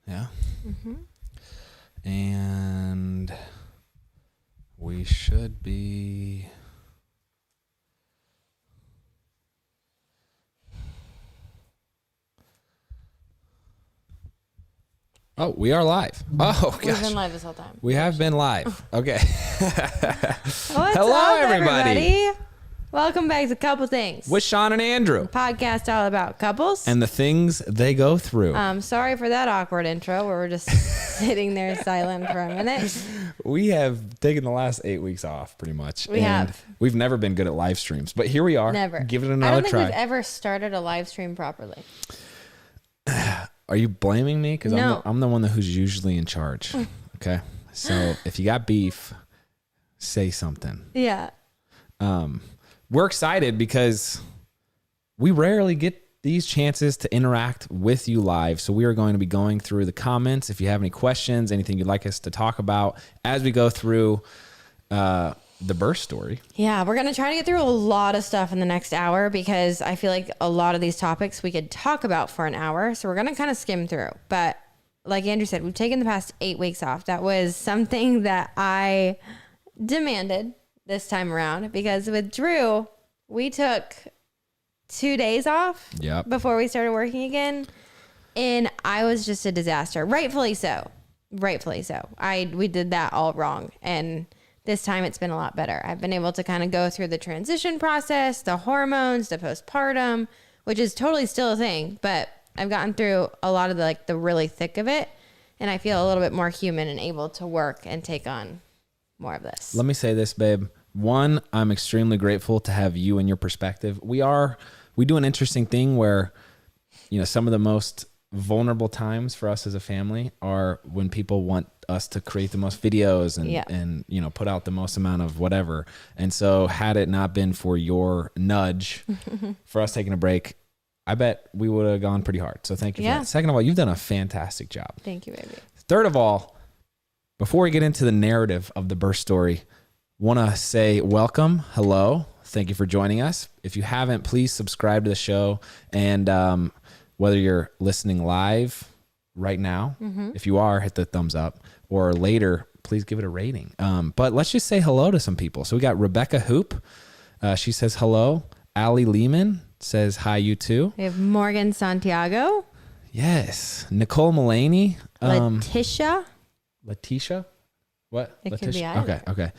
Yeah. Mm-hmm. And we should be. Oh, we are live. Oh, gosh. We've been live this whole time. We have been live. Okay. What's Hello, up, everybody. Welcome back to Couple Things. With Sean and Andrew. Podcast all about couples. And the things they go through. Sorry for that awkward intro where we're just sitting there silent for a minute. We have taken the last 8 weeks off, pretty much. We have. We've never been good at live streams, but here we are. Never. Give it I another don't think try. we've ever started a live stream properly. Are you blaming me? Because No. I'm the one who's usually in charge. Okay. So if you got beef, say something. Yeah. We're excited because we rarely get these chances to interact with you live. So we are going to be going through the comments. If you have any questions, anything you'd like us to talk about as we go through the birth story. Yeah, we're going to try to get through a lot of stuff in the next hour because I feel like a lot of these topics we could talk about for an hour. So we're going to kind of skim through. But like Andrew said, we've taken the past 8 weeks off. That was something that I demanded this time around because with Drew, we took 2 days off before we started working again. And I was just a disaster. Rightfully so. Rightfully so. We did that all wrong. And this time it's been a lot better. I've been able to kind of go through the transition process, the hormones, the postpartum, which is totally still a thing, but I've gotten through a lot of the really thick of it. And I feel a little bit more human and able to work and take on more of this. Let me say this, babe. One, I'm extremely grateful to have you and your perspective. We do an interesting thing where, some of the most vulnerable times for us as a family are when people want us to create the most videos and put out the most amount of whatever. And so had it not been for your nudge for us taking a break, I bet we would have gone pretty hard. So thank you for that. Second of all, you've done a fantastic job. Thank you, baby. Third of all, before we get into the narrative of the birth story, want to say welcome. Hello. Thank you for joining us. If you haven't, please subscribe to the show. And whether you're listening live right now, if you are, hit the thumbs up, or later, please give it a rating. But let's just say hello to some people. So we got Rebecca Hoop. She says hello. Allie Lehman says hi, you too. We have Morgan Santiago. Yes. Nicole Mullaney. Letitia. What? It Letitia? could be either. Okay.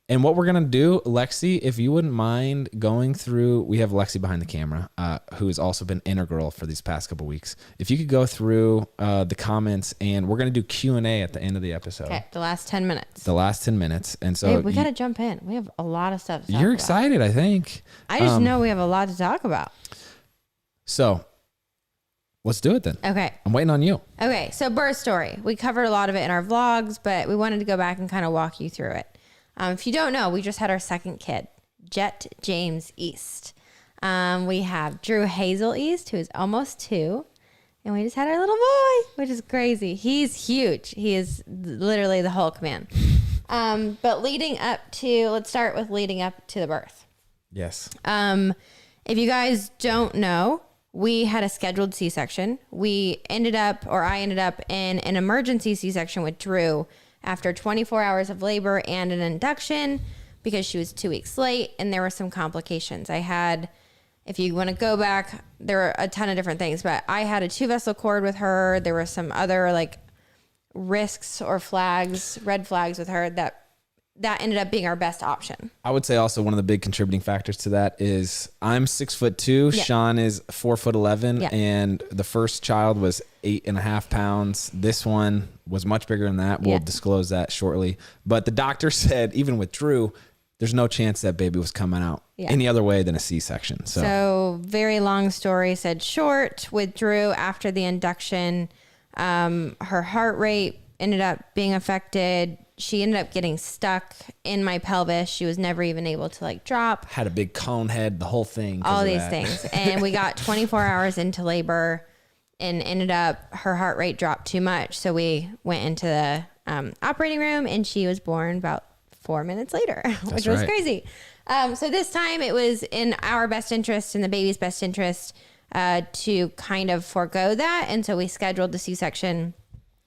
And what we're going to do, Lexi, if you wouldn't mind going through, we have Lexi behind the camera, who has also been integral for these past couple weeks. If you could go through the comments, and we're going to do Q&A at the end of the episode. Okay, the last 10 minutes. The last 10 minutes. And so Babe, we got to jump in. We have a lot of stuff to talk you're about. excited, I think. I just know we have a lot to talk about. So let's do it then. Okay. I'm waiting on you. Okay, so birth story. We covered a lot of it in our vlogs, but we wanted to go back and kind of walk you through it. If you don't know, we just had our second kid, Jet James East. We have Drew Hazel East, who is almost 2. And we just had our little boy, which is crazy. He's huge. He is literally the Hulk man. But let's start with leading up to the birth. Yes. If you guys don't know, we had a scheduled C-section. I ended up in an emergency C-section with Drew after 24 hours of labor and an induction because she was 2 weeks late and there were some complications. If you want to go back, there were a ton of different things, but I had a 2-vessel cord with her. There were some other risks or red flags with her that ended up being our best option. I would say also one of the big contributing factors to that is I'm 6'2". Yeah. Sean is 4'11", Yeah. and the first child was 8.5 pounds. This one was much bigger than that. We'll disclose that shortly. But the doctor said, even with Drew, there's no chance that baby was coming out any other way than a C-section. So very long story said short, with Drew after the induction, her heart rate ended up being affected. She ended up getting stuck in my pelvis. She was never even able to drop. Had a big cone head, the whole thing. All these things. And we got 24 hours into labor and ended up, her heart rate dropped too much. So we went into the operating room and she was born about 4 minutes later, which was crazy. So this time it was in our best interest and the baby's best interest to kind of forego that. And so we scheduled the C-section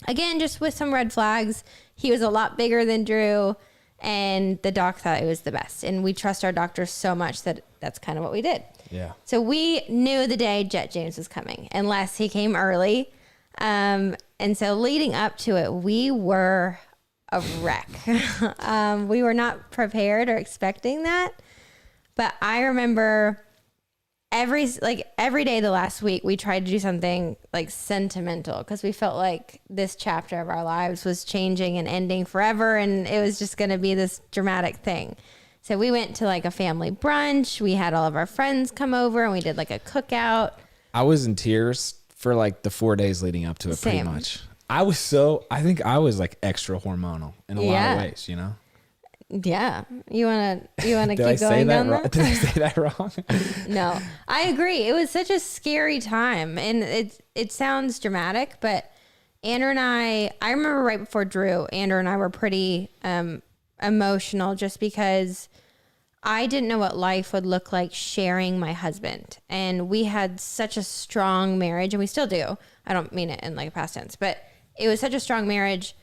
again, just with some red flags. He was a lot bigger than Drew, and the doc thought it was the best. And we trust our doctors so much that that's kind of what we did. Yeah. So we knew the day Jet James was coming, unless he came early. And so leading up to it, we were a wreck. We were not prepared or expecting that. But I remember every day the last week, we tried to do something like sentimental because we felt like this chapter of our lives was changing and ending forever. And it was just going to be this dramatic thing. So we went to like a family brunch. We had all of our friends come over and we did like a cookout. I was in tears for like the 4 days leading up to it. Same. Pretty much. I think I was like extra hormonal in a lot of ways, you know? Yeah. You want to keep Did I say going that down wrong? that? Did I say that wrong? No, I agree. It was such a scary time, and it sounds dramatic, but Andrew and I remember right before Drew, Andrew and I were pretty emotional just because I didn't know what life would look like sharing my husband. And we had such a strong marriage, and we still do. I don't mean it in like a past tense, but it was such a strong marriage.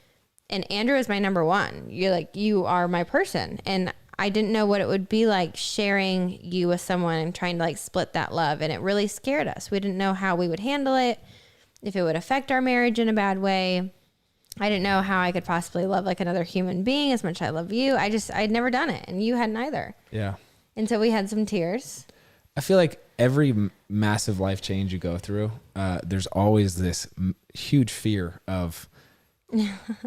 And Andrew is my number one. You are my person. And I didn't know what it would be like sharing you with someone and trying to like split that love. And it really scared us. We didn't know how we would handle it, if it would affect our marriage in a bad way. I didn't know how I could possibly love like another human being as much as I love you. I'd never done it, and you hadn't either. Yeah. And so we had some tears. I feel like every massive life change you go through, there's always this huge fear of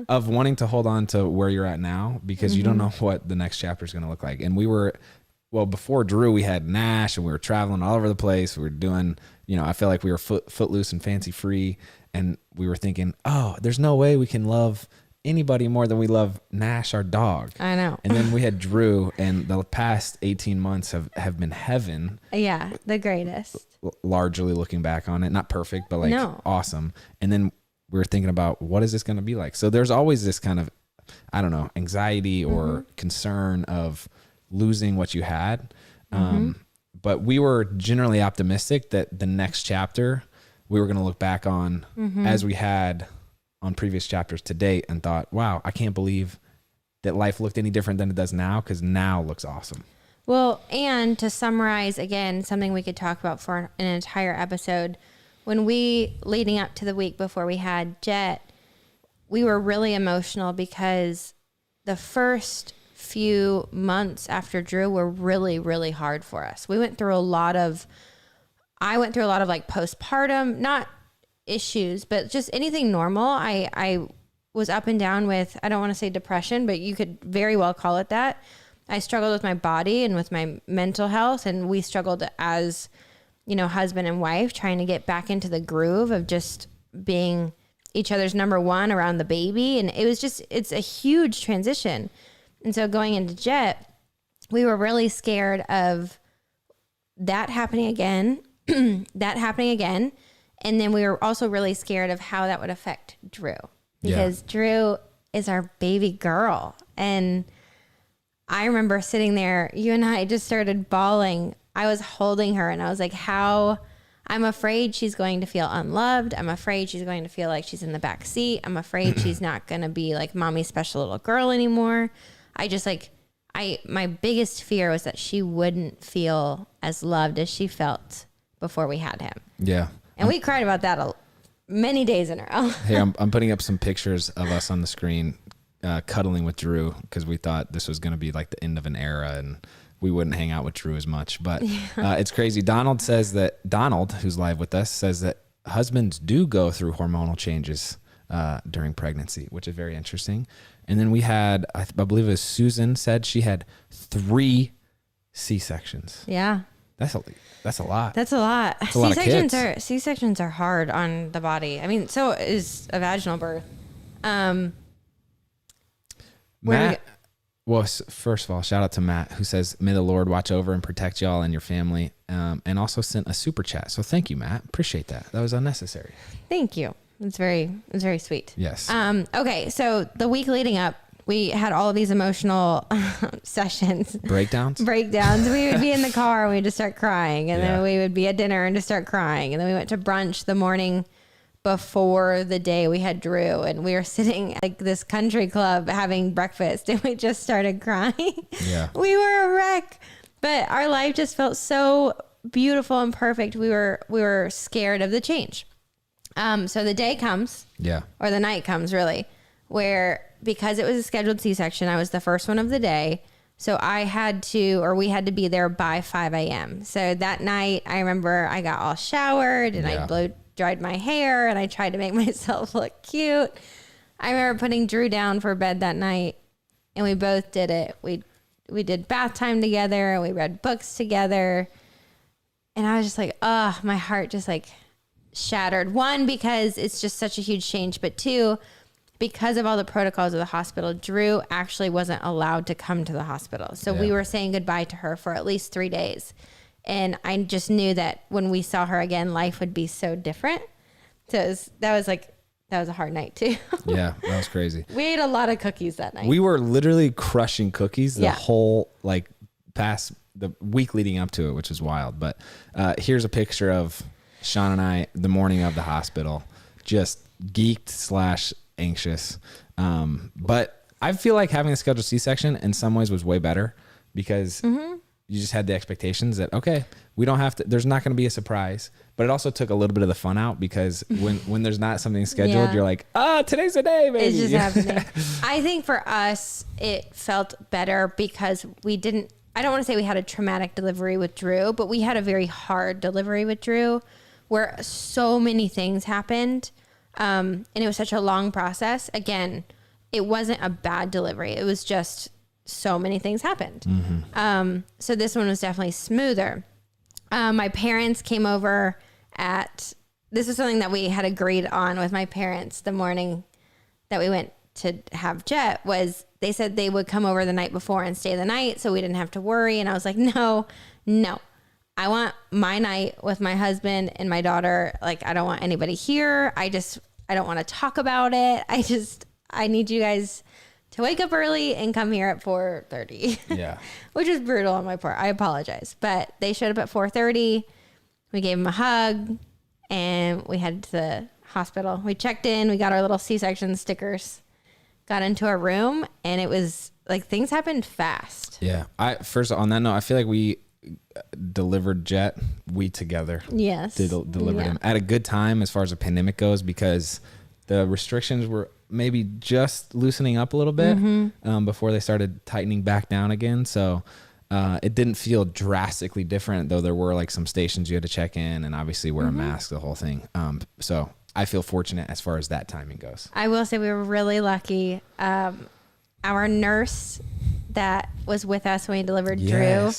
wanting to hold on to where you're at now because you don't know what the next chapter is going to look like. And before Drew, we had Nash and we were traveling all over the place. We were doing, I feel like we were footloose and fancy free. And we were thinking, oh, there's no way we can love anybody more than we love Nash, our dog. I know. And then we had Drew, and the past 18 months have been heaven. Yeah, the greatest. Largely looking back on it. Not perfect, but like awesome. And then we were thinking about what is this going to be like? So there's always this kind of, I don't know, anxiety or concern of losing what you had. But we were generally optimistic that the next chapter we were going to look back on as we had on previous chapters to date and thought, wow, I can't believe that life looked any different than it does now, because now looks awesome. Well, and to summarize again, something we could talk about for an entire episode, when leading up to the week before we had Jet, we were really emotional because the first few months after Drew were really, really hard for us. I went through a lot of like postpartum, not issues, but just anything normal. I was up and down with, I don't want to say depression, but you could very well call it that. I struggled with my body and with my mental health, and we struggled as, husband and wife, trying to get back into the groove of just being each other's number one around the baby. And it's a huge transition. And so going into Jet, we were really scared of that happening again, And then we were also really scared of how that would affect Drew, because Drew is our baby girl. And I remember sitting there, you and I just started bawling. I was holding her and I was like, I'm afraid she's going to feel unloved. I'm afraid she's going to feel like she's in the back seat. I'm afraid she's not going to be like mommy's special little girl anymore. My biggest fear was that she wouldn't feel as loved as she felt before we had him. Yeah. And we cried about that many days in a row. Hey, I'm putting up some pictures of us on the screen cuddling with Drew, because we thought this was going to be like the end of an era and we wouldn't hang out with Drew as much. But it's crazy. Donald, who's live with us, says that husbands do go through hormonal changes during pregnancy, which is very interesting. And then we had, I believe it was Susan said she had 3 C-sections. Yeah. That's a lot. That's a lot. C-sections are hard on the body. I mean, so is a vaginal birth. Matt, well, first of all, shout out to Matt, who says, may the Lord watch over and protect y'all and your family, and also sent a super chat. So thank you, Matt. Appreciate that. That was unnecessary. Thank you. It's very sweet. Yes. Okay. So the week leading up, we had all of these emotional sessions. Breakdowns. We would be in the car and we'd just start crying. And then we would be at dinner and just start crying. And then we went to brunch the morning before the day we had Drew, and we were sitting at like this country club having breakfast, and we just started crying. Yeah. We were a wreck, but our life just felt so beautiful and perfect. We were scared of the change. So the day comes, or the night comes really, where because it was a scheduled C-section, I was the first one of the day. So we had to be there by 5 a.m. So that night, I remember I got all showered and I dried my hair and I tried to make myself look cute. I remember putting Drew down for bed that night, and we both did it. We did bath time together, and we read books together. And I was just like, oh, my heart just like shattered. One, because it's just such a huge change, but two, because of all the protocols of the hospital, Drew actually wasn't allowed to come to the hospital. So we were saying goodbye to her for at least 3 days. And I just knew that when we saw her again, life would be so different. So that was a hard night too. Yeah, that was crazy. We ate a lot of cookies that night. We were literally crushing cookies the whole past the week leading up to it, which is wild. But here's a picture of Sean and I the morning of the hospital, just geeked / anxious. But I feel like having a scheduled C-section in some ways was way better because you just had the expectations that, okay, we don't have to, there's not going to be a surprise, but it also took a little bit of the fun out because when there's not something scheduled, you're like, today's the day, baby. It's just happening. I think for us, it felt better because I don't want to say we had a traumatic delivery with Drew, but we had a very hard delivery with Drew where so many things happened. And it was such a long process. Again, it wasn't a bad delivery. It was just so many things happened. So this one was definitely smoother. My parents came over this was something that we had agreed on with my parents the morning that we went to have Jet, was they said they would come over the night before and stay the night so we didn't have to worry. And I was like, no, I want my night with my husband and my daughter. Like, I don't want anybody here. I don't want to talk about it. I need you guys to wake up early and come here at 4:30. Yeah. Which is brutal on my part. I apologize. But they showed up at 4:30. We gave them a hug and we headed to the hospital. We checked in. We got our little C-section stickers, got into our room, and it was like things happened fast. Yeah. First on that note, I feel like we delivered Jet. We together. Yes. Delivered him at a good time as far as the pandemic goes because the restrictions were maybe just loosening up a little bit before they started tightening back down again. So it didn't feel drastically different, though there were like some stations you had to check in and obviously wear a mask, the whole thing. So I feel fortunate as far as that timing goes. I will say we were really lucky. Our nurse that was with us when we delivered Drew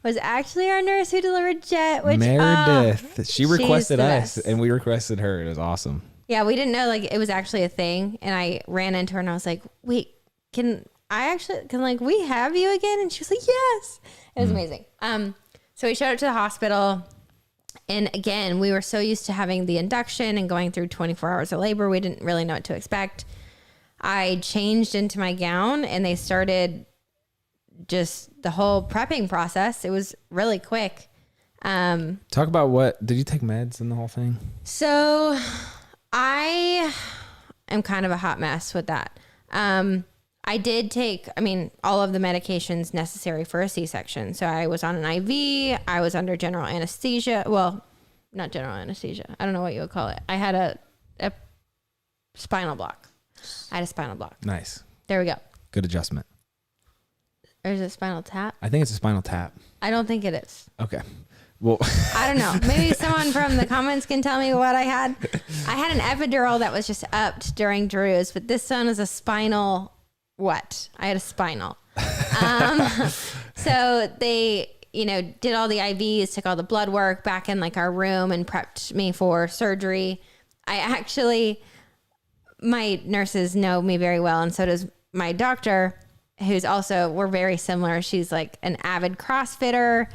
was actually our nurse who delivered Jet, which Meredith. She requested us best. and we requested her. It was awesome. Yeah, we didn't know like it was actually a thing, and I ran into her and I was like, "Wait, can we have you again?" And she was like, "Yes." It was amazing. So we showed up to the hospital, and again, we were so used to having the induction and going through 24 hours of labor, we didn't really know what to expect. I changed into my gown, and they started just the whole prepping process. It was really quick. Talk about what did you take meds in the whole thing? So I am kind of a hot mess with that. I did take, all of the medications necessary for a C-section. So I was on an IV. I was under general anesthesia. Well, not general anesthesia. I don't know what you would call it. I had a spinal block. I had a spinal block. Nice. There we go. Good adjustment. Or is it spinal tap? I think it's a spinal tap. I don't think it is. Okay. Well, I don't know. Maybe someone from the comments can tell me what I had. I had an epidural that was just upped during Drew's, but this one is a spinal. What? I had a spinal. So they, did all the IVs, took all the blood work back in like our room and prepped me for surgery. My nurses know me very well, and so does my doctor, we're very similar. She's like an avid CrossFitter.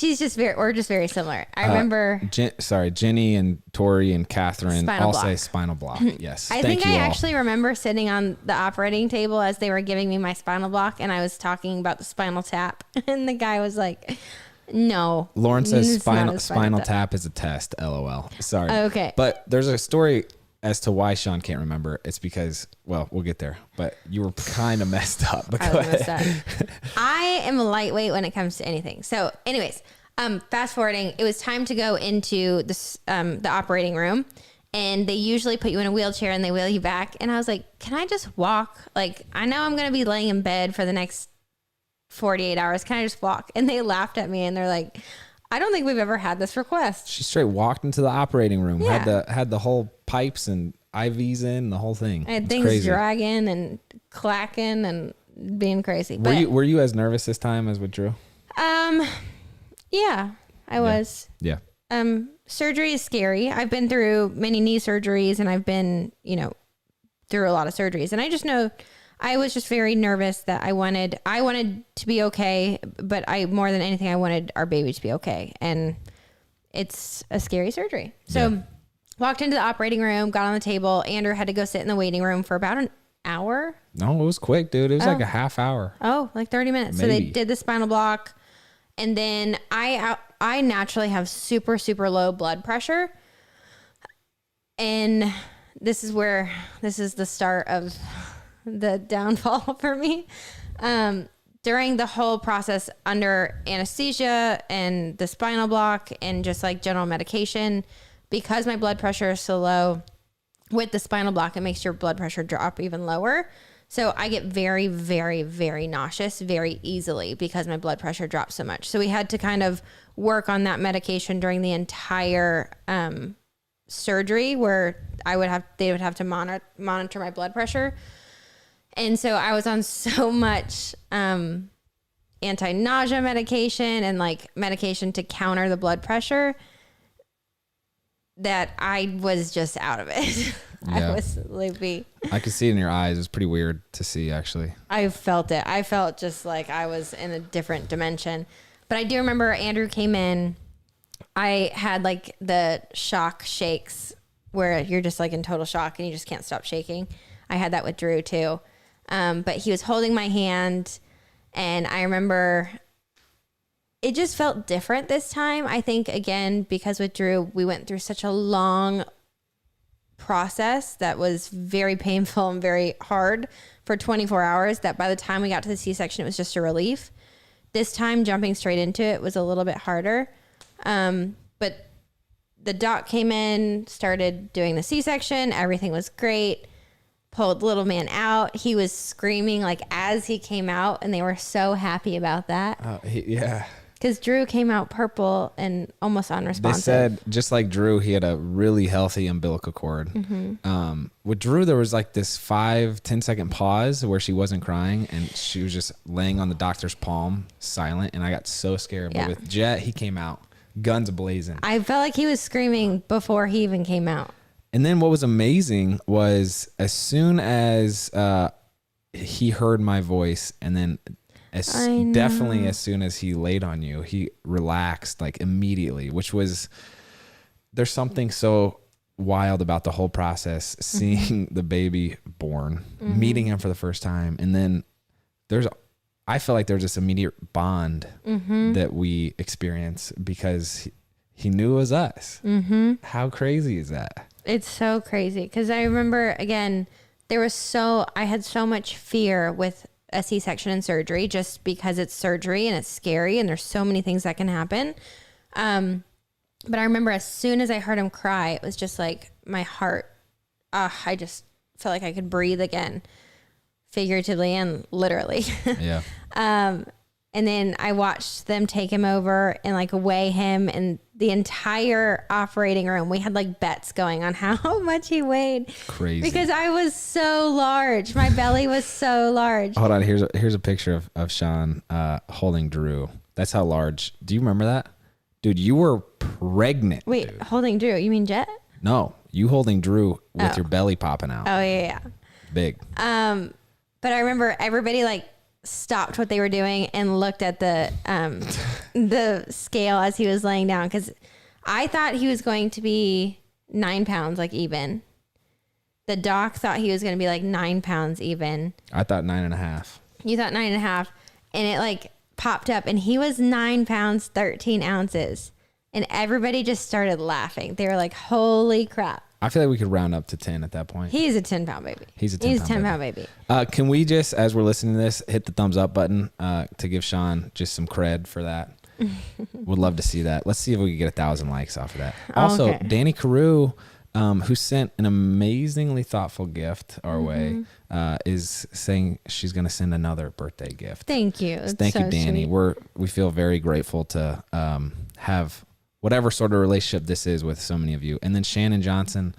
We're just very similar. I remember. Jenny and Tori and Catherine all say spinal block. Yes. I think I actually remember sitting on the operating table as they were giving me my spinal block, and I was talking about the spinal tap, and the guy was like, No. Lauren says It's not a spinal tap is a test. LOL. Sorry. Okay. But there's a story as to why Sean can't remember. It's because, well, we'll get there. But you were kind of messed up. But I go was messed ahead. up. I am a lightweight when it comes to anything. So, anyways, fast forwarding, it was time to go into this the operating room, and they usually put you in a wheelchair and they wheel you back. And I was like, can I just walk? Like, I know I'm going to be laying in bed for the next 48 hours. Can I just walk? And they laughed at me and they're like, I don't think we've ever had this request. She straight walked into the operating room. Yeah. Had the whole pipes and IVs in, the whole thing. I had It's things crazy. dragging and clacking and being crazy. Were you as nervous this time as with Drew? Yeah, I was. Yeah. Surgery is scary. I've been through many knee surgeries and I've been, through a lot of surgeries. And I just know I was just very nervous that I wanted to be okay, but more than anything, I wanted our baby to be okay. And it's a scary surgery. So walked into the operating room, got on the table. Andrew had to go sit in the waiting room for about an hour. No, it was quick, dude. It was like a half hour. Oh, like 30 minutes. So Maybe. they did the spinal block. And then I naturally have super, super low blood pressure. And this is the start of the downfall for me. During the whole process under anesthesia and the spinal block and just like general medication, because my blood pressure is so low with the spinal block, it makes your blood pressure drop even lower. So I get very, very, very nauseous very easily because my blood pressure drops so much. So we had to kind of work on that medication during the entire surgery, where they would have to monitor my blood pressure. And so I was on so much anti-nausea medication and like medication to counter the blood pressure that I was just out of it. Yeah. I was loopy. I could see it in your eyes. It was pretty weird to see, actually. I felt it. I felt just like I was in a different dimension. But I do remember Andrew came in. I had like the shock shakes where you're just like in total shock and you just can't stop shaking. I had that with Drew too. But he was holding my hand, and I remember it just felt different this time. I think, again, because with Drew, we went through such a long process that was very painful and very hard for 24 hours that by the time we got to the C-section, it was just a relief. This time, jumping straight into it was a little bit harder. But the doc came in, started doing the C-section. Everything was great. Pulled little man out. He was screaming like as he came out, and they were so happy about that. Yeah. Because Drew came out purple and almost They unresponsive. said, just like Drew, he had a really healthy umbilical cord. With Drew, there was like this 5-10 second pause where she wasn't crying and she was just laying on the doctor's palm, silent. And I got so scared. Yeah. But with Jet, he came out, guns blazing. I felt like he was screaming before he even came out. And then what was amazing was as soon as he heard my voice, and then definitely as soon as he laid on you, he relaxed like immediately, which was, there's something so wild about the whole process, seeing the baby born, meeting him for the first time. And then I feel like there's this immediate bond that we experience because he knew it was us. How crazy is that? It's so crazy. Because I remember, again, I had so much fear with a C-section and surgery just because it's surgery and it's scary and there's so many things that can happen. But I remember as soon as I heard him cry, it was just like my heart, I just felt like I could breathe again, figuratively and literally. Yeah. And then I watched them take him over and like weigh him, and the entire operating room, we had like bets going on how much he weighed. Crazy. Because I was so large. My belly was so large. Hold on. Here's a picture of Sean holding Drew. That's how large. Do you remember that? Dude, you were pregnant. Wait, dude. holding Drew. You mean Jet? No, you holding Drew with your belly popping out. Oh, yeah. Big. But I remember everybody like stopped what they were doing and looked at the scale as he was laying down, because I thought he was going to be 9 pounds, like even. The doc thought he was going to be like 9 pounds even. I thought 9.5. You thought 9.5, and it like popped up, and he was 9 pounds, 13 ounces. And everybody just started laughing. They were like, holy crap. I feel like we could round up to 10 at that point. He's a 10-pound baby. He's a 10-pound baby. Can we just, as we're listening to this, hit the thumbs up button to give Sean just some cred for that? Would love to see that. Let's see if we can get 1,000 likes off of that. Also, Okay. Danny Carew, who sent an amazingly thoughtful gift our way, is saying she's going to send another birthday gift. Thank you. Thank you, Danny. Sweet. We feel very grateful to have whatever sort of relationship this is with so many of you. And then Shannon Johnson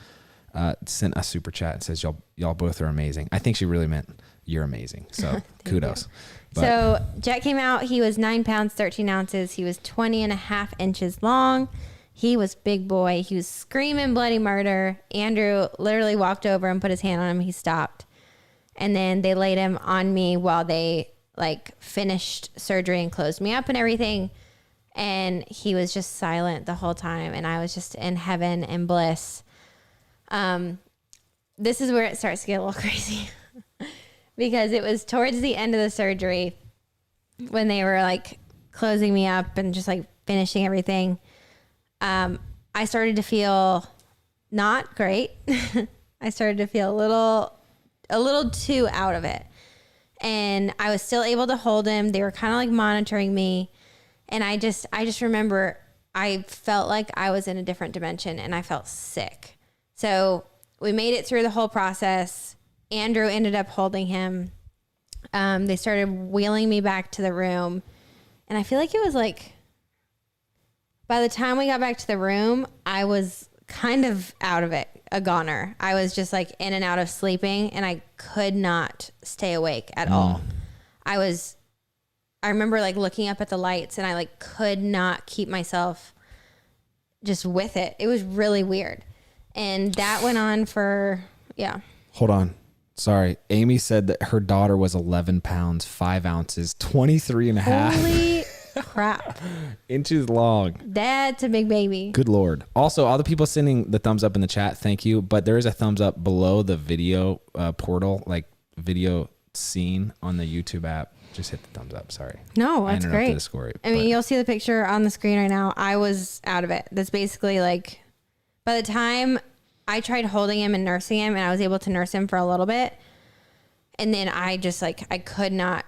sent a super chat and says, y'all both are amazing. I think she really meant you're amazing. So kudos. But So Jet came out. He was 9 pounds, 13 ounces. He was 20.5 inches long. He was big boy. He was screaming bloody murder. Andrew literally walked over and put his hand on him. He stopped. And then they laid him on me while they like finished surgery and closed me up and everything. And he was just silent the whole time. And I was just in heaven and bliss. This is where it starts to get a little crazy because it was towards the end of the surgery when they were like closing me up and just like finishing everything. I started to feel not great. I started to feel a little too out of it. And I was still able to hold him. They were kind of like monitoring me. And I just remember I felt like I was in a different dimension and I felt sick. So we made it through the whole process. Andrew ended up holding him. They started wheeling me back to the room. And I feel like it was like, by the time we got back to the room, I was kind of out of it, a goner. I was just like in and out of sleeping and I could not stay awake at all. I remember like looking up at the lights and I like could not keep myself just with it. It was really weird. And that went on for, hold on. Sorry. Amy said that her daughter was 11 pounds, 5 ounces, 23 and a half Holy crap. inches long. That's a big baby. Good Lord. Also, all the people sending the thumbs up in the chat, thank you. But there is a thumbs up below the video portal, like video scene on the YouTube app. Just hit the thumbs up. Sorry. No, that's great. The story, I mean, you'll see the picture on the screen right now. I was out of it. That's basically like, by the time I tried holding him and nursing him, and I was able to nurse him for a little bit, and then I just like, I could not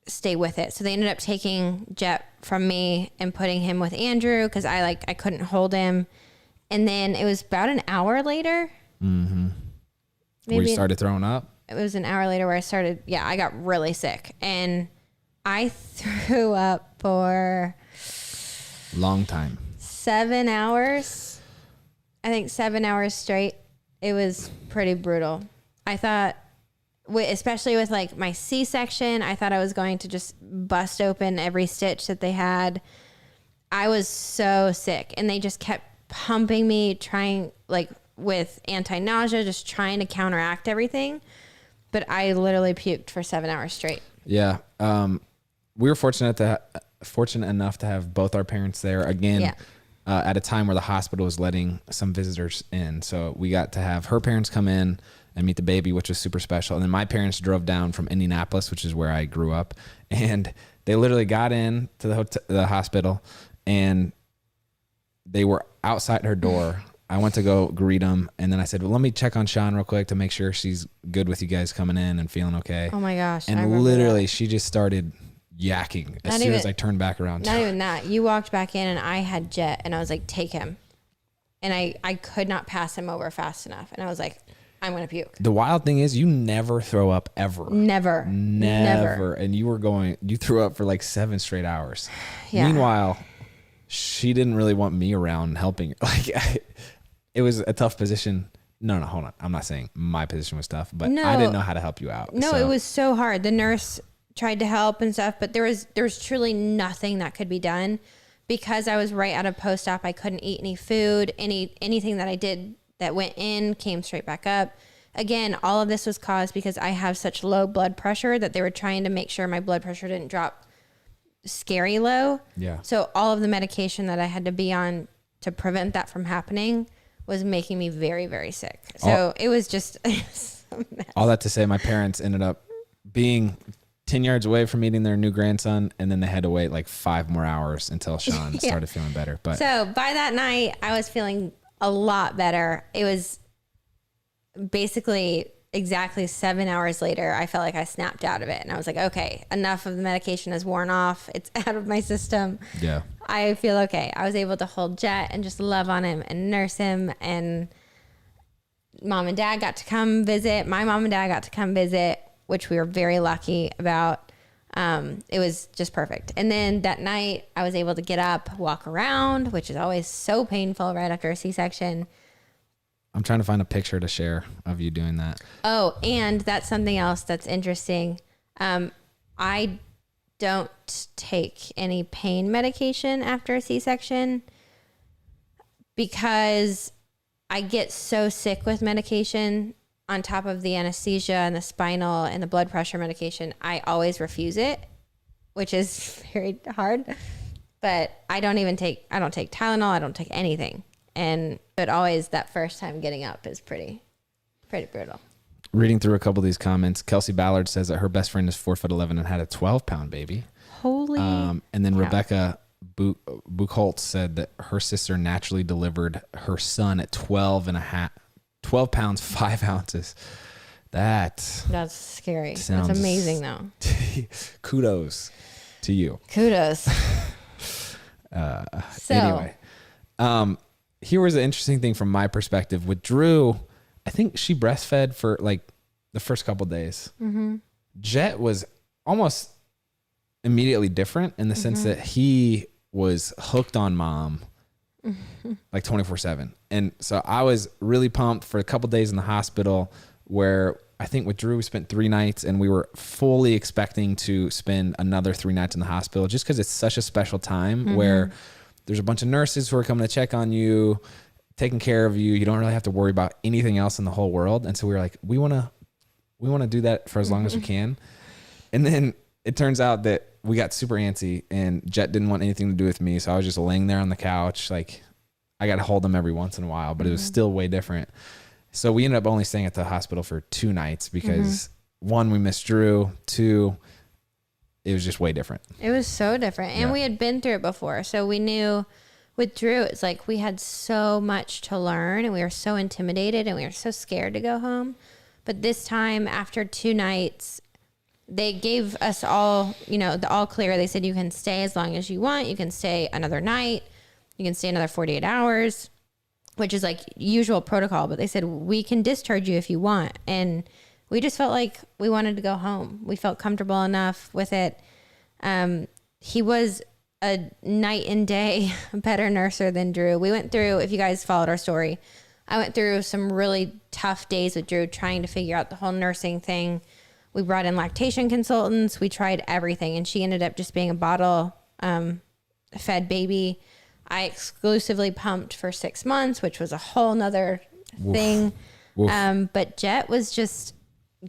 stay with it. So they ended up taking Jet from me and putting him with Andrew because I couldn't hold him. And then it was about an hour later. Mm-hmm. Where you started throwing up? It was an hour later where I got really sick. And I threw up for long time. 7 hours. I think 7 hours straight. It was pretty brutal. I thought, especially with like my C-section, I thought I was going to just bust open every stitch that they had. I was so sick and they just kept pumping me, trying like with anti-nausea, just trying to counteract everything. But I literally puked for 7 hours straight. Yeah. We were fortunate enough to have both our parents there again, at a time where the hospital was letting some visitors in. So we got to have her parents come in and meet the baby, which was super special. And then my parents drove down from Indianapolis, which is where I grew up. And they literally got in to the hospital and they were outside her door. I went to go greet them. And then I said, well, let me check on Sean real quick to make sure she's good with you guys coming in and feeling okay. Oh my gosh. And literally she just started yakking as soon as I turned back around. Not even that. You walked back in and I had Jet and I was like, take him. And I could not pass him over fast enough. And I was like, I'm going to puke. The wild thing is you never throw up ever. Never. And you threw up for like 7 straight hours. Yeah. Meanwhile, she didn't really want me around helping. Like it was a tough position. No, hold on. I'm not saying my position was tough, but I didn't know how to help you out. No, it was so hard. The nurse tried to help and stuff, but there was truly nothing that could be done because I was right out of post-op. I couldn't eat any food. Anything that I did that went in came straight back up. Again, all of this was caused because I have such low blood pressure that they were trying to make sure my blood pressure didn't drop scary low. Yeah. So all of the medication that I had to be on to prevent that from happening was making me very, very sick. So it was just all that to say, my parents ended up being 10 yards away from meeting their new grandson. And then they had to wait like 5 more hours until Sean started feeling better. But so by that night, I was feeling a lot better. It was basically exactly 7 hours later, I felt like I snapped out of it. And I was like, okay, enough of the medication has worn off. It's out of my system. Yeah. I feel okay. I was able to hold Jet and just love on him and nurse him. And mom and dad got to come visit. My mom and dad got to come visit, which we were very lucky about. It was just perfect. And then that night I was able to get up, walk around, which is always so painful right after a C-section. I'm trying to find a picture to share of you doing that. Oh, and that's something else that's interesting. I don't take any pain medication after a C-section because I get so sick with medication on top of the anesthesia and the spinal and the blood pressure medication. I always refuse it, which is very hard. But I don't take Tylenol. I don't take anything. But always that first time getting up is pretty brutal. Reading through a couple of these comments, Kelsey Ballard says that her best friend is 4'11" and had a 12-pound baby. Holy. And then Rebecca Buchholz said that her sister naturally delivered her son at 12 pounds, 5 ounces. That's scary. Sounds, that's amazing though. Kudos to you. Kudos. Anyway, here was an interesting thing from my perspective with Drew. I think she breastfed for like the first couple days. Mm-hmm. Jet was almost immediately different in the sense that he was hooked on mom like 24/7. And so I was really pumped for a couple days in the hospital where I think with Drew, we spent 3 nights and we were fully expecting to spend another 3 nights in the hospital just because it's such a special time where there's a bunch of nurses who are coming to check on you, taking care of you. You don't really have to worry about anything else in the whole world. And so we were like, we want to do that for as long as we can. And then it turns out that we got super antsy and Jet didn't want anything to do with me. So I was just laying there on the couch. Like I got to hold him every once in a while, but it was still way different. So we ended up only staying at the hospital for 2 nights because 1, we missed Drew. 2, it was just way different. It was so different. And we had been through it before. So we knew with Drew, it's like we had so much to learn and we were so intimidated and we were so scared to go home. But this time after 2 nights, they gave us all, the all clear. They said, you can stay as long as you want. You can stay another night. You can stay another 48 hours, which is like usual protocol. But they said, we can discharge you if you want. And we just felt like we wanted to go home. We felt comfortable enough with it. He was a night and day better nurser than Drew. We went through, if you guys followed our story, I went through some really tough days with Drew trying to figure out the whole nursing thing. We brought in lactation consultants. We tried everything. And she ended up just being a bottle fed baby. I exclusively pumped for 6 months, which was a whole nother thing. But Jet was just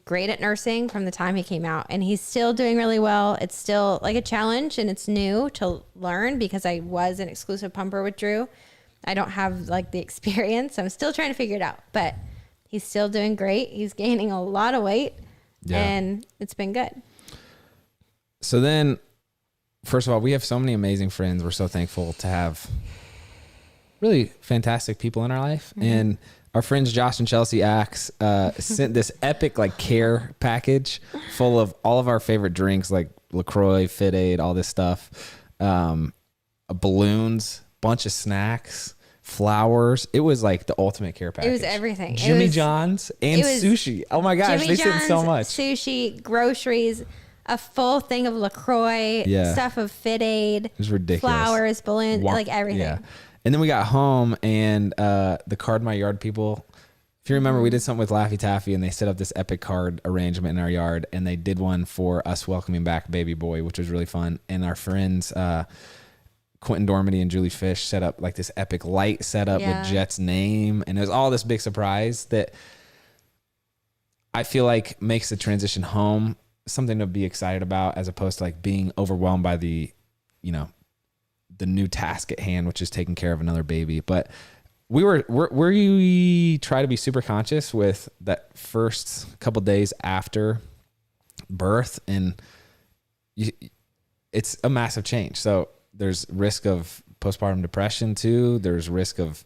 great at nursing from the time he came out, and he's still doing really well. It's still like a challenge and it's new to learn because I was an exclusive pumper with Drew. I don't have like the experience. I'm still trying to figure it out, but he's still doing great. He's gaining a lot of weight and it's been good. So then, first of all, we have so many amazing friends. We're so thankful to have really fantastic people in our life. And our friends Josh and Chelsea Axe sent this epic like care package full of all of our favorite drinks like LaCroix, Fit Aid, all this stuff, balloons, bunch of snacks, flowers. It was like the ultimate care package. It was everything. Jimmy John's and sushi. Oh my gosh, they sent so much. Sushi, groceries, a full thing of LaCroix, stuff of Fit Aid. It was ridiculous. Flowers, balloons, like everything. Yeah. And then we got home and the Card My Yard people, if you remember, we did something with Laffy Taffy and they set up this epic card arrangement in our yard and they did one for us welcoming back baby boy, which was really fun. And our friends, Quentin Dormady and Julie Fish set up like this epic light setup with Jet's name. And it was all this big surprise that I feel like makes the transition home something to be excited about as opposed to like being overwhelmed by the new task at hand, which is taking care of another baby. But we try to be super conscious with that first couple days after birth. And it's a massive change. So there's risk of postpartum depression too. There's risk of,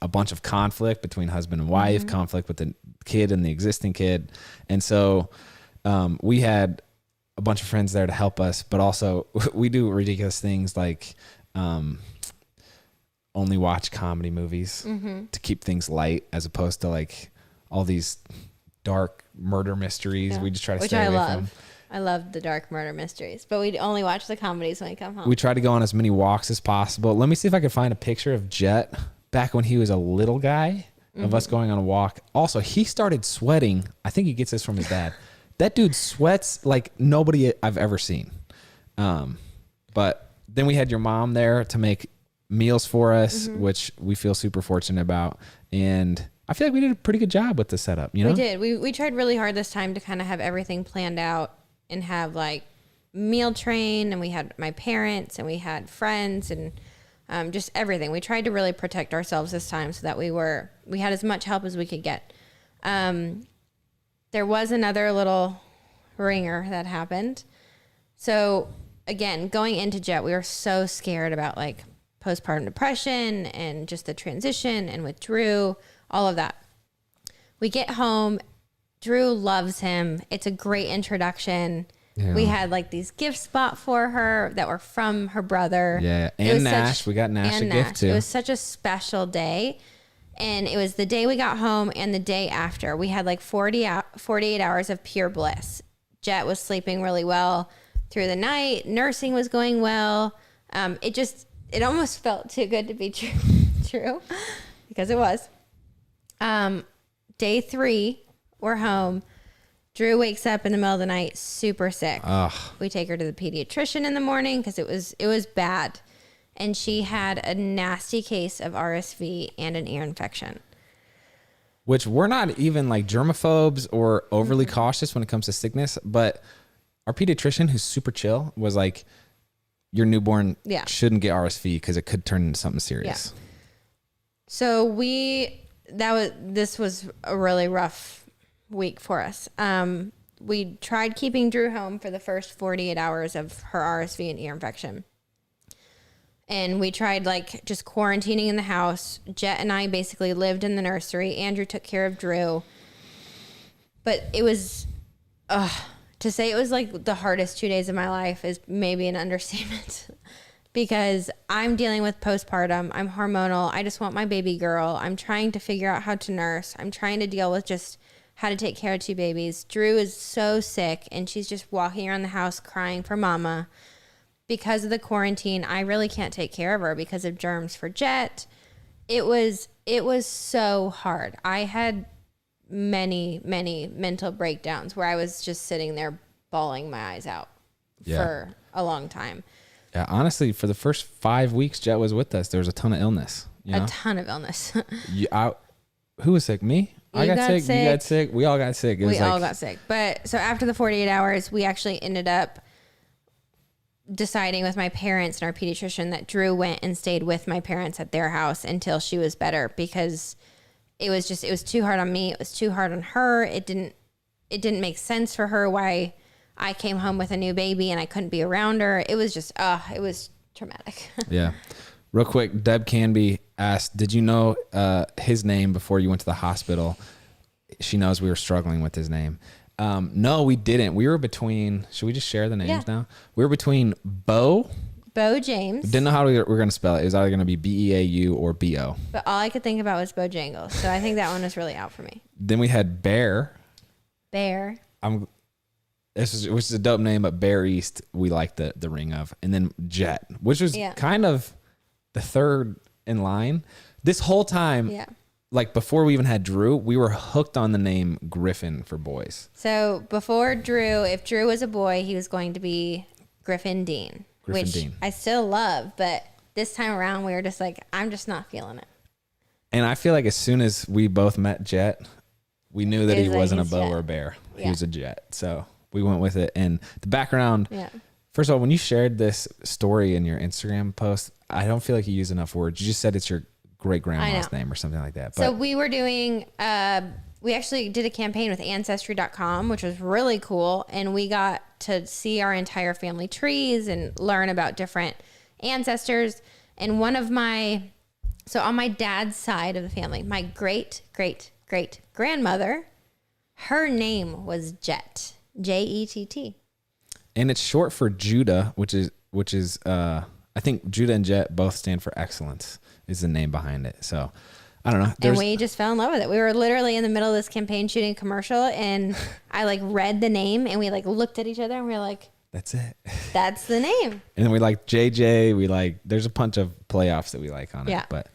a bunch of conflict between husband and wife, conflict with the kid and the existing kid. And so we had a bunch of friends there to help us, but also we do ridiculous things like only watch comedy movies to keep things light, as opposed to like all these dark murder mysteries. We just try to stay away from. I love the dark murder mysteries, but we only watch the comedies when we come home. We try to go on as many walks as possible. Let me see if I can find a picture of Jet back when he was a little guy of us going on a walk. Also, he started sweating. I think he gets this from his dad. That dude sweats like nobody I've ever seen. But then we had your mom there to make meals for us, which we feel super fortunate about. And I feel like we did a pretty good job with the setup. We did. We tried really hard this time to kind of have everything planned out and have like meal train, and we had my parents and we had friends and just everything. We tried to really protect ourselves this time so that we had as much help as we could get. There was another little ringer that happened. So again, going into Jet, we were so scared about like postpartum depression and just the transition, and with Drew, all of that. We get home. Drew loves him. It's a great introduction. Yeah. We had like these gifts bought for her that were from her brother. Yeah. And Nash. We got Nash a gift too. It was such a special day. And it was the day we got home and the day after. We had like 48 hours of pure bliss. Jet was sleeping really well through the night. Nursing was going well. It almost felt too good to be true because it was. Day 3, we're home. Drew wakes up in the middle of the night, super sick. Ugh. We take her to the pediatrician in the morning because it was bad. And she had a nasty case of RSV and an ear infection. Which we're not even like germaphobes or overly cautious when it comes to sickness. But our pediatrician, who's super chill, was like, your newborn shouldn't get RSV because it could turn into something serious. Yeah. So this was a really rough week for us. We tried keeping Drew home for the first 48 hours of her RSV and ear infection. And we tried like just quarantining in the house. Jet and I basically lived in the nursery. Andrew took care of Drew. But it was, to say it was like the hardest 2 days of my life is maybe an understatement. Because I'm dealing with postpartum. I'm hormonal. I just want my baby girl. I'm trying to figure out how to nurse. I'm trying to deal with just how to take care of 2 babies. Drew is so sick and she's just walking around the house crying for mama. Because of the quarantine, I really can't take care of her because of germs for Jet. It was so hard. I had many mental breakdowns where I was just sitting there bawling my eyes out for a long time. Yeah, honestly, for the first 5 weeks Jet was with us, there was a ton of illness. A ton of illness. Who was sick? Me? I got sick. You got sick. We all got sick. We all got sick. But so after the 48 hours, we actually ended up deciding with my parents and our pediatrician that Drew went and stayed with my parents at their house until she was better, because it was too hard on me. It was too hard on her. It didn't make sense for her why I came home with a new baby and I couldn't be around her. It was just, it was traumatic. Yeah. Real quick, Deb Canby asked, did you know his name before you went to the hospital? She knows we were struggling with his name. No, we didn't. We were between, should we just share the names now? We were between Bo James. Didn't know how we were going to spell it. It was either going to be Beau or Bo. But all I could think about was Bojangles. So I think that one was really out for me. Then we had Bear. Which is a dope name, but Bear East, we like the ring of. And then Jet, which was kind of the third in line. This whole time, like before we even had Drew, we were hooked on the name Griffin for boys. So before Drew, if Drew was a boy, he was going to be Griffin Dean. Dean. I still love, but this time around, we were just like, I'm just not feeling it. And I feel like as soon as we both met Jet, we knew that he wasn't a Bo or a Bear. He was a Jet. So we went with it. And the background, first of all, when you shared this story in your Instagram post, I don't feel like you used enough words. You just said it's your great grandma's name or something like that. But so we were doing we actually did a campaign with Ancestry.com, which was really cool. And we got to see our entire family trees and learn about different ancestors. And so on my dad's side of the family, my great, great, great grandmother, her name was Jet, Jett. And it's short for Judah, which is I think Judah and Jet both stand for excellence is the name behind it. So I don't know. And we just fell in love with it. We were literally in the middle of this campaign shooting a commercial, and I like read the name, and we like looked at each other, and we were like, that's it. That's the name. And then we like JJ. We like, there's a bunch of playoffs that we like on it. Yeah. But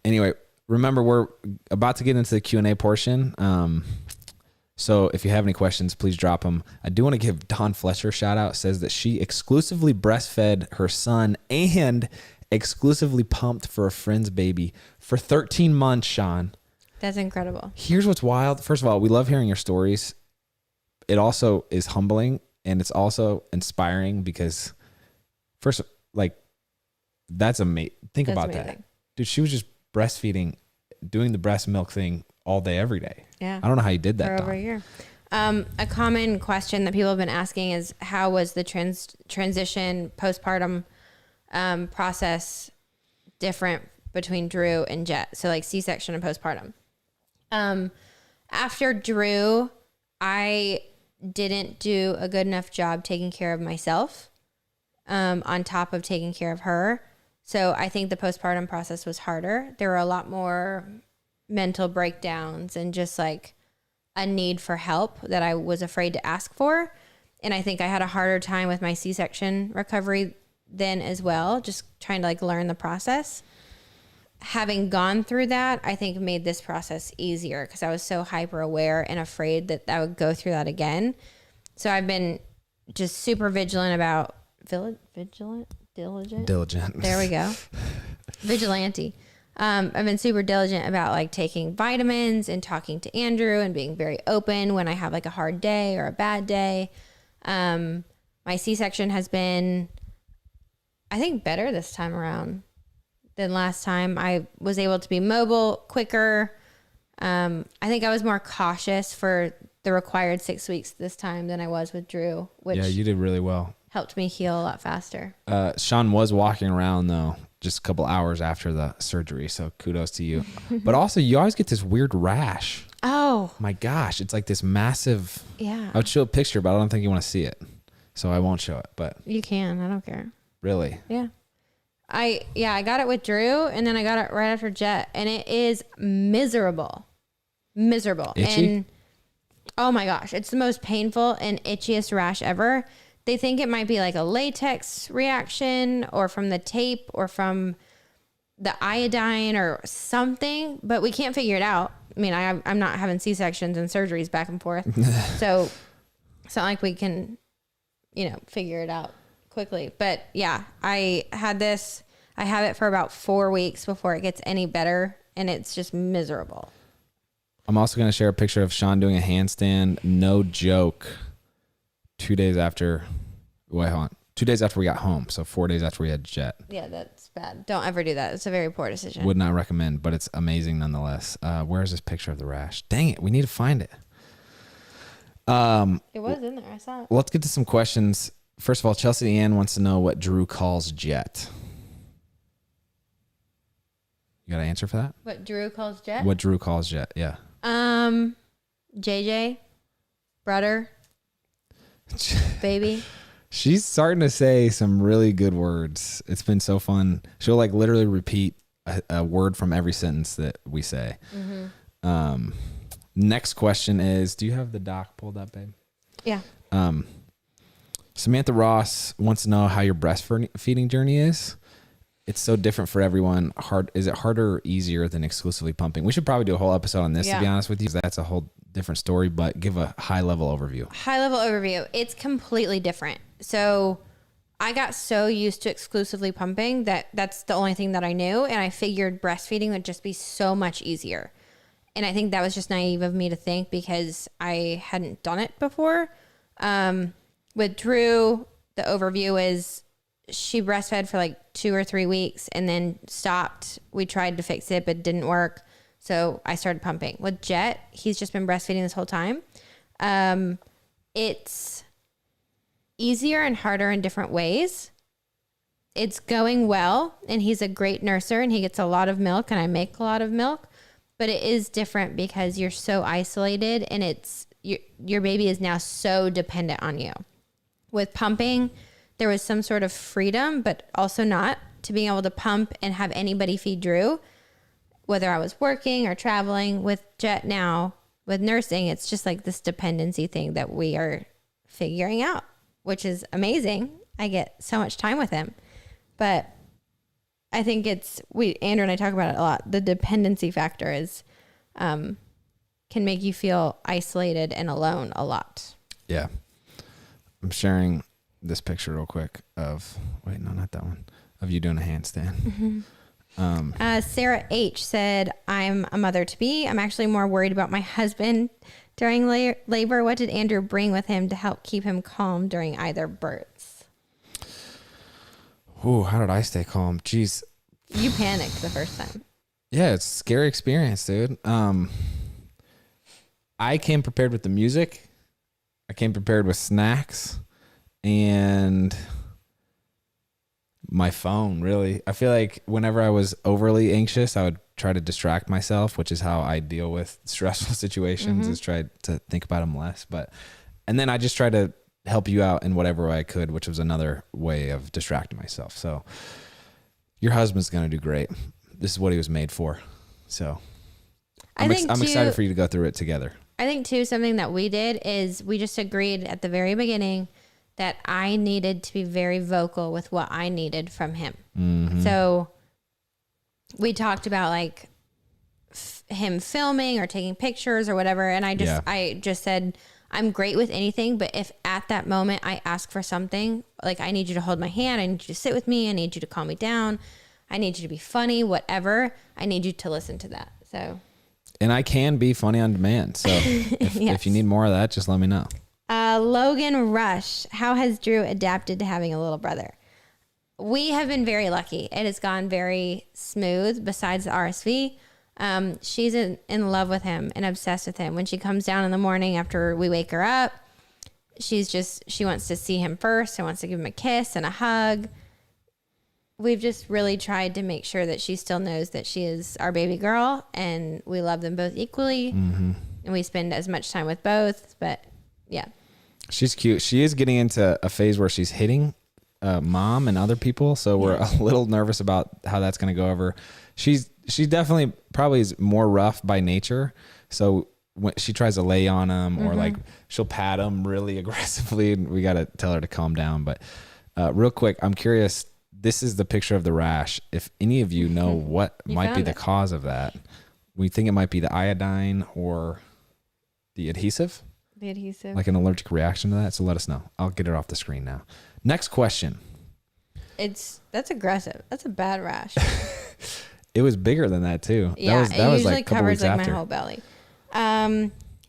anyway, remember we're about to get into the Q&A portion. So if you have any questions, please drop them. I do want to give Dawn Fletcher a shout out. Says that she exclusively breastfed her son and exclusively pumped for a friend's baby for 13 months, Sean. That's incredible. Here's what's wild. First of all, we love hearing your stories. It also is humbling, and it's also inspiring because first, like, that's amazing. Think That's about amazing. that. Dude, she was just breastfeeding, doing the breast milk thing all day, every day. Yeah. I don't know how you did that, For over Dawn. a year. A common question that people have been asking is, how was the transition postpartum process different between Drew and Jet? So like C-section and postpartum. After Drew, I didn't do a good enough job taking care of myself, on top of taking care of her. So I think the postpartum process was harder. There were a lot more mental breakdowns and just like a need for help that I was afraid to ask for. And I think I had a harder time with my C-section recovery then as well, just trying to like learn the process. Having gone through that, I think made this process easier because I was so hyper aware and afraid that I would go through that again. So I've been just super vigilant about diligent. There we go. Vigilante. I've been super diligent about like taking vitamins and talking to Andrew and being very open when I have like a hard day or a bad day. My C-section has been, I think, better this time around than last time. I was able to be mobile quicker. I think I was more cautious for the required 6 weeks this time than I was with Drew, which Yeah, you did really well. helped me heal a lot faster. Sean was walking around though, just a couple hours after the surgery. So kudos to you. But also you always get this weird rash. Oh, My gosh, it's like this massive. yeah. I would show a picture, but I don't think you want to see it. So I won't show it, but You can. I don't care. really. Yeah. I got it with Drew, and then I got it right after Jet, and it is miserable. Itchy? And oh my gosh, it's the most painful and itchiest rash ever. They think it might be like a latex reaction or from the tape or from the iodine or something, but we can't figure it out. I mean, I'm not having C-sections and surgeries back and forth. So it's not like we can, figure it out quickly. But yeah, I have it for about 4 weeks before it gets any better, and it's just miserable. I'm also going to share a picture of Sean doing a handstand. No joke. 2 days after, 2 days after we got home. So 4 days after we had Jet. Yeah, that's bad. Don't ever do that. It's a very poor decision. Would not recommend, but it's amazing nonetheless. Where's this picture of the rash? Dang it. We need to find it. It was in there. I saw it. Let's get to some questions. First of all, Chelsea Ann wants to know what Drew calls Jet. You got an answer for that? What Drew calls Jet? What Drew calls Jet, yeah. JJ, brother, baby. She's starting to say some really good words. It's been so fun. She'll like literally repeat a word from every sentence that we say. Mm-hmm. Next question is, do you have the doc pulled up, babe? Yeah. Samantha Ross wants to know how your breastfeeding journey is. It's so different for everyone. Is it harder or easier than exclusively pumping? We should probably do a whole episode on this, to be honest with you. That's a whole different story, but give a high level overview. High level overview. It's completely different. So I got so used to exclusively pumping that that's the only thing that I knew. And I figured breastfeeding would just be so much easier. And I think that was just naive of me to think because I hadn't done it before. With Drew, the overview is she breastfed for like 2 or 3 weeks and then stopped. We tried to fix it, but it didn't work. So I started pumping. With Jet, he's just been breastfeeding this whole time. It's easier and harder in different ways. It's going well, and he's a great nurser, and he gets a lot of milk, and I make a lot of milk. But it is different because you're so isolated, and it's your baby is now so dependent on you. With pumping, there was some sort of freedom, but also not, to being able to pump and have anybody feed Drew, whether I was working or traveling. With Jet now, with nursing, it's just like this dependency thing that we are figuring out, which is amazing. I get so much time with him. But I think Andrew and I talk about it a lot. The dependency factor is, can make you feel isolated and alone a lot. Yeah. I'm sharing this picture real quick of, wait, no, not that one, of you doing a handstand. Mm-hmm. Sarah H said, I'm a mother to be. I'm actually more worried about my husband during labor. What did Andrew bring with him to help keep him calm during either births? Ooh, how did I stay calm? Jeez. You panicked the first time. Yeah, it's a scary experience, dude. I came prepared with the music. I came prepared with snacks and my phone, really. I feel like whenever I was overly anxious, I would try to distract myself, which is how I deal with stressful situations, is try to think about them less. And then I just try to help you out in whatever way I could, which was another way of distracting myself. So your husband's going to do great. This is what he was made for. So I'm excited for you to go through it together. I think too, something that we did is we just agreed at the very beginning that I needed to be very vocal with what I needed from him. Mm-hmm. So we talked about like him filming or taking pictures or whatever. And I just said, I'm great with anything, but if at that moment I ask for something, like I need you to hold my hand, I need you to sit with me, I need you to calm me down, I need you to be funny, whatever, I need you to listen to that. So, and I can be funny on demand. So if you need more of that, just let me know. Logan Rush, how has Drew adapted to having a little brother? We have been very lucky. It has gone very smooth besides the RSV. She's in love with him and obsessed with him. When she comes down in the morning after we wake her up, she wants to see him first and wants to give him a kiss and a hug. We've just really tried to make sure that she still knows that she is our baby girl and we love them both equally. Mm-hmm. And we spend as much time with both, but yeah. She's cute. She is getting into a phase where she's hitting mom and other people. So we're a little nervous about how that's going to go over. She definitely probably is more rough by nature. So when she tries to lay on him or like she'll pat him really aggressively, and we got to tell her to calm down. But real quick, I'm curious. This is the picture of the rash. If any of you know what might be the cause of that, we think it might be the iodine or the adhesive. The adhesive. Like an allergic reaction to that. So let us know. I'll get it off the screen now. Next question. That's aggressive. That's a bad rash. It was bigger than that too. Yeah, that was usually like a couple covers weeks like after. my whole belly.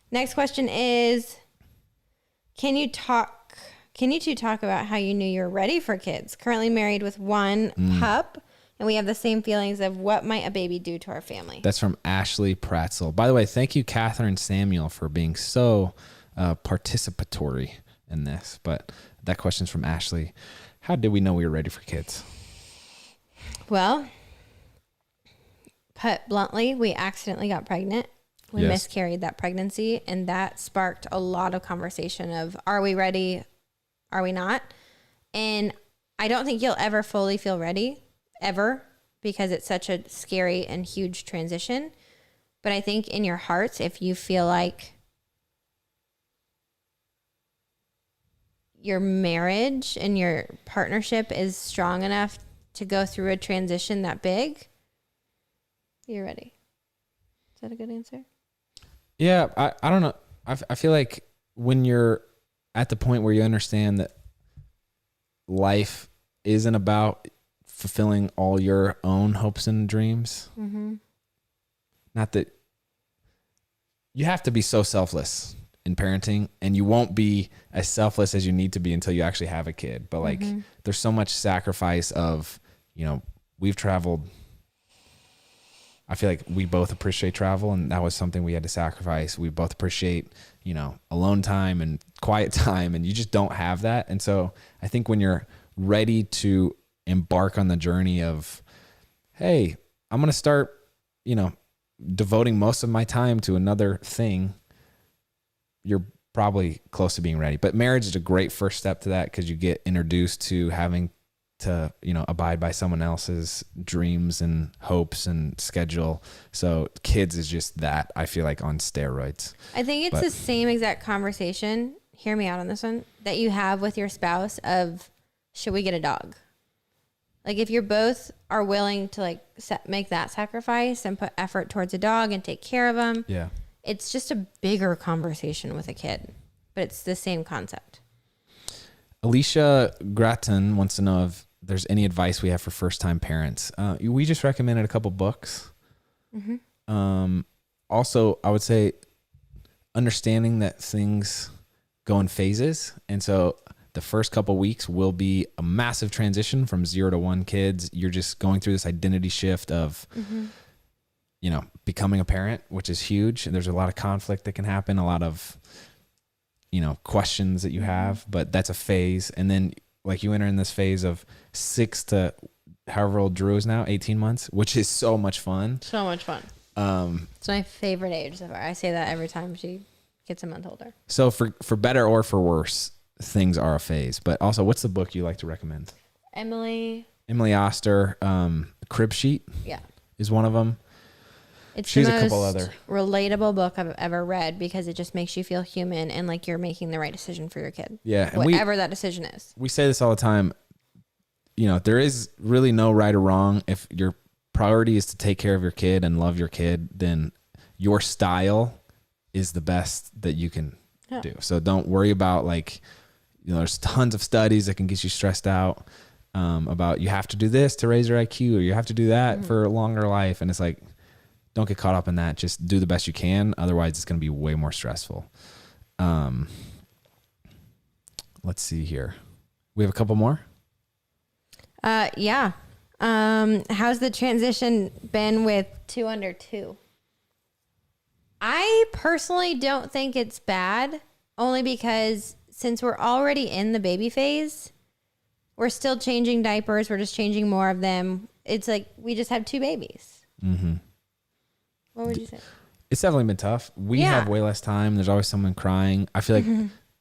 Next question is, can you two talk about how you knew you were ready for kids? Currently married with one pup, and we have the same feelings of what might a baby do to our family. That's from Ashley Pratzel. By the way, thank you, Catherine Samuel, for being so participatory in this. But that question's from Ashley. How did we know we were ready for kids? Well, put bluntly, we accidentally got pregnant. We miscarried that pregnancy, and that sparked a lot of conversation of, are we ready? Are we not? And I don't think you'll ever fully feel ready, ever, because it's such a scary and huge transition. But I think in your hearts, if you feel like your marriage and your partnership is strong enough to go through a transition that big, you're ready. Is that a good answer? Yeah, I don't know. I feel like when you're at the point where you understand that life isn't about fulfilling all your own hopes and dreams. Mm-hmm. Not that you have to be so selfless in parenting, and you won't be as selfless as you need to be until you actually have a kid. But like, there's so much sacrifice of, we've traveled, I feel like we both appreciate travel, and that was something we had to sacrifice. We both appreciate, alone time and quiet time, and you just don't have that. And so I think when you're ready to embark on the journey of, hey, I'm going to start, devoting most of my time to another thing, you're probably close to being ready. But marriage is a great first step to that, because you get introduced to having to, abide by someone else's dreams and hopes and schedule. So kids is just that, I feel like, on steroids. I think it's the same exact conversation, hear me out on this one, that you have with your spouse of, should we get a dog? Like, if you're both are willing to make that sacrifice and put effort towards a dog and take care of them. Yeah. It's just a bigger conversation with a kid, but it's the same concept. Alicia Gratton wants to know if there's any advice we have for first-time parents. We just recommended a couple books. Mm-hmm. Also, I would say understanding that things go in phases. And so the first couple weeks will be a massive transition from 0 to 1 kids. You're just going through this identity shift of, becoming a parent, which is huge. There's a lot of conflict that can happen, a lot of, questions that you have, but that's a phase. And then you enter in this phase of 6 to however old Drew is now, 18 months, which is so much fun. So much fun. It's my favorite age so far. I say that every time she gets a month older. So for better or for worse, things are a phase. But also, what's the book you like to recommend? Emily Oster, Crib Sheet. Yeah. Is one of them. She's the most relatable book I've ever read, because it just makes you feel human and like you're making the right decision for your kid. Yeah. And whatever that decision is. We say this all the time. There is really no right or wrong. If your priority is to take care of your kid and love your kid, then your style is the best that you can do. So don't worry about there's tons of studies that can get you stressed out about you have to do this to raise your IQ, or you have to do that for a longer life. And it's don't get caught up in that. Just do the best you can. Otherwise, it's going to be way more stressful. Let's see here. We have a couple more. Yeah. How's the transition been with 2 under 2? I personally don't think it's bad, only because since we're already in the baby phase, we're still changing diapers. We're just changing more of them. It's like we just had 2 babies. Mm-hmm. What would you say? It's definitely been tough. We have way less time. There's always someone crying. I feel like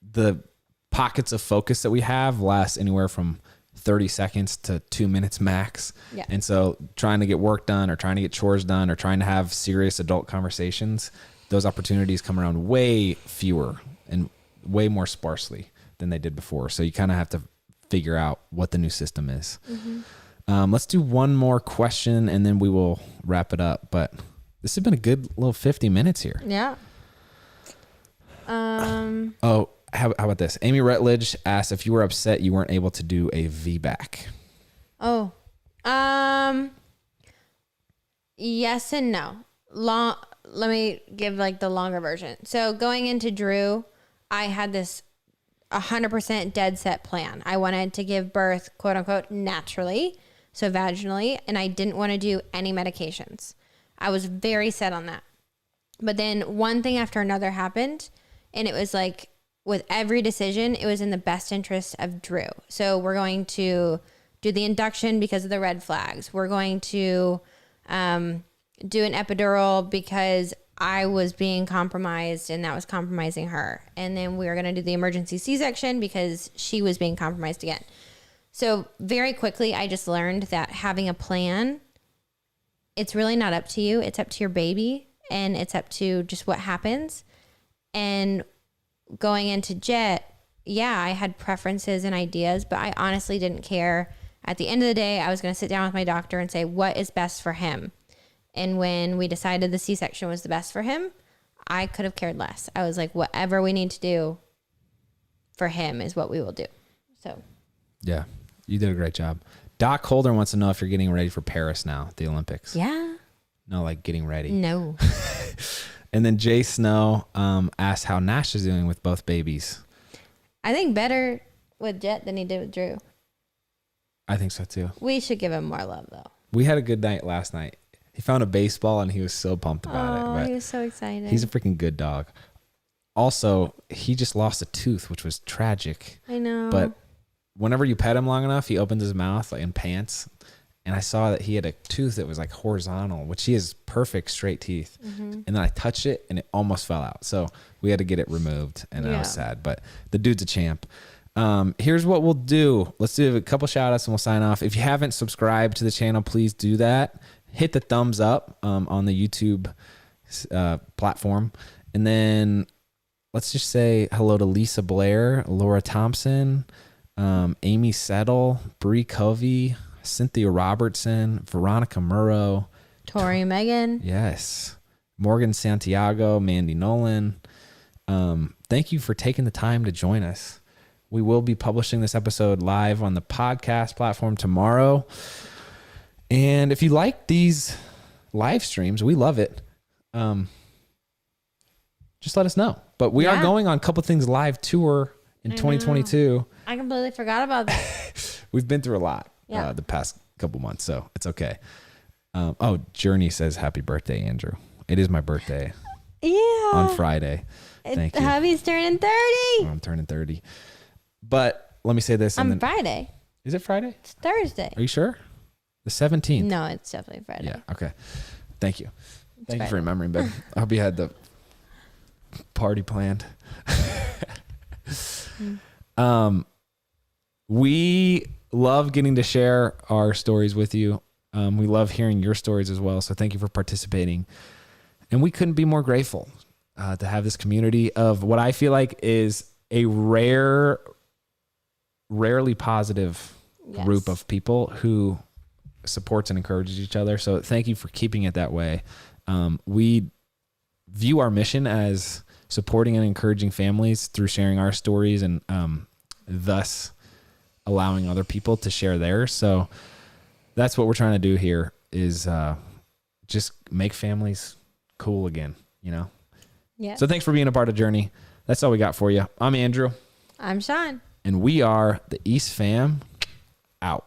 the pockets of focus that we have last anywhere from 30 seconds to 2 minutes max. Yeah. And so trying to get work done, or trying to get chores done, or trying to have serious adult conversations, those opportunities come around way fewer and way more sparsely than they did before. So you kind of have to figure out what the new system is. Mm-hmm. Let's do one more question and then we will wrap it up. But this has been a good little 50 minutes here. Yeah. How about this? Amy Rutledge asked if you were upset you weren't able to do a VBAC. Oh, yes and no. Let me give the longer version. So going into Drew, I had this 100% dead set plan. I wanted to give birth, quote unquote, naturally, so vaginally, and I didn't want to do any medications. I was very set on that. But then one thing after another happened, and it was with every decision, it was in the best interest of Drew. So we're going to do the induction because of the red flags. We're going to do an epidural because I was being compromised and that was compromising her. And then we were going to do the emergency C-section because she was being compromised again. So very quickly, I just learned that having a plan, it's really not up to you. It's up to your baby, and it's up to just what happens. And going into Jet, I had preferences and ideas, but I honestly didn't care. At the end of the day, I was going to sit down with my doctor and say, what is best for him? And when we decided the C-section was the best for him, I could have cared less. I was like, whatever we need to do for him is what we will do. So, yeah, you did a great job. Doc Holder wants to know if you're getting ready for Paris now, the Olympics. Yeah. No, getting ready. No. And then Jay Snow asked how Nash is doing with both babies. I think better with Jet than he did with Drew. I think so too. We should give him more love though. We had a good night last night. He found a baseball and he was so pumped about it. Oh, But he was so excited. he's a freaking good dog. Also, he just lost a tooth, which was tragic. I know. But whenever you pet him long enough, he opens his mouth like in pants. And I saw that he had a tooth that was like horizontal, which he has perfect straight teeth. And then I touched it and it almost fell out. So we had to get it removed and I was sad. But the dude's a champ. Here's what we'll do. Let's do a couple shout outs and we'll sign off. If you haven't subscribed to the channel, please do that. Hit the thumbs up on the YouTube platform. And then let's just say hello to Lisa Blair, Laura Thompson, Amy Settle, Bree Covey, Cynthia Robertson, Veronica Murrow, Tori Megan. Yes. Morgan Santiago, Mandy Nolan. Thank you for taking the time to join us. We will be publishing this episode live on the podcast platform tomorrow. And if you like these live streams, we love it. Just let us know. But we are going on a couple things live tour in 2022. I completely forgot about that. We've been through a lot the past couple months, so it's okay. Journey says happy birthday, Andrew. It is my birthday on Friday. Thank you. Hubby's turning 30. I'm turning 30. But let me say this. On Friday. Is it Friday? It's Thursday. Are you sure? The 17th. No, it's definitely Friday. Yeah. Okay. Thank you. Thank you for remembering, babe. I hope you had the party planned. We love getting to share our stories with you. We love hearing your stories as well. So thank you for participating. And we couldn't be more grateful to have this community of what I feel like is a rarely positive group of people who supports and encourages each other. So thank you for keeping it that way. We view our mission as supporting and encouraging families through sharing our stories and thus allowing other people to share theirs. So that's what we're trying to do here is just make families cool again, you know? Yeah. So thanks for being a part of Journey. That's all we got for you. I'm Andrew. I'm Sean. And we are the East Fam out.